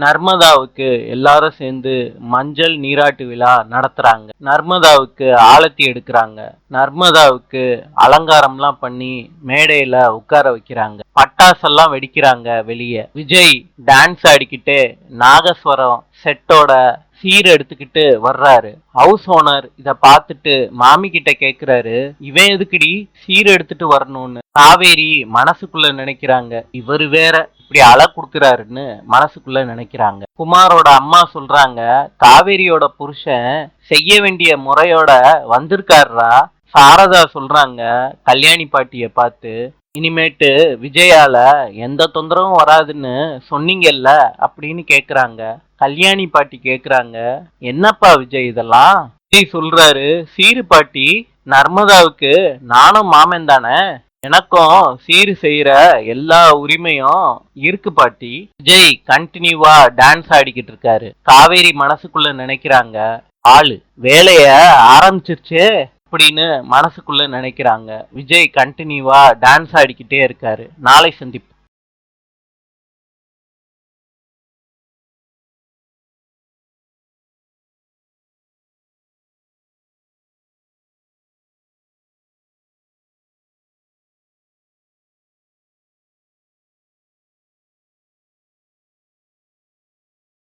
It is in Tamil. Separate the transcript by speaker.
Speaker 1: நர்மதாவுக்கு எல்லாரும் சேர்ந்து மஞ்சள் நீராட்டு விழா நடத்துறாங்க. நர்மதாவுக்கு ஆலத்தி எடுக்கிறாங்க. நர்மதாவுக்கு அலங்காரம்லாம் பண்ணி மேடையில உட்கார வைக்கிறாங்க. பட்டாசெல்லாம் வெடிக்கிறாங்க வெளியே. விஜய் டான்ஸ் ஆடிக்கிட்டு நாகஸ்வரம் செட்டோட சீர் எடுத்துக்கிட்டு வர்றாரு. ஹவுஸ் ஓனர் இத பார்த்துட்டு மாமி கிட்ட கேக்குறாரு, இவன் எதுக்குடி சீர் எடுத்துட்டு வரணும்னு. காவேரி மனசுக்குள்ள நினைக்கிறாங்க, இவரு வேற இப்படி அழ குடுக்குறாருன்னு மனசுக்குள்ள நினைக்கிறாங்க. குமாரோட அம்மா சொல்றாங்க, காவேரியோட புருஷன் செய்ய வேண்டிய முறையோட வந்திருக்காருடா. சாரதா சொல்றாங்க கல்யாணி பாட்டிய பார்த்து, இனிமேட்டு விஜயால எந்த தொந்தரவும் வராதுன்னு சொன்னீங்கல்ல அப்படின்னு கேக்குறாங்க. கல்யாணி பாட்டி கேக்குறாங்க, என்னப்பா விஜய் இதெல்லாம்? விஜய் சொல்றாரு, சீரு பாட்டி, நர்மதாவுக்கு நானும் மாமன் தானே, எனக்கும் சீரு செய்யற எல்லா உரிமையும் இருக்கு பாட்டி. விஜய் கண்டினியூவா டான்ஸ் ஆடிக்கிட்டு இருக்காரு. காவேரி மனசுக்குள்ள நினைக்கிறாங்க, ஆளு வேலைய ஆரம்பிச்சிருச்சு அப்படின்னு மனசுக்குள்ள நினைக்கிறாங்க. விஜய் கண்டினியூவா டான்ஸ் ஆடிக்கிட்டே இருக்காரு. நாளை சந்திப்போம்.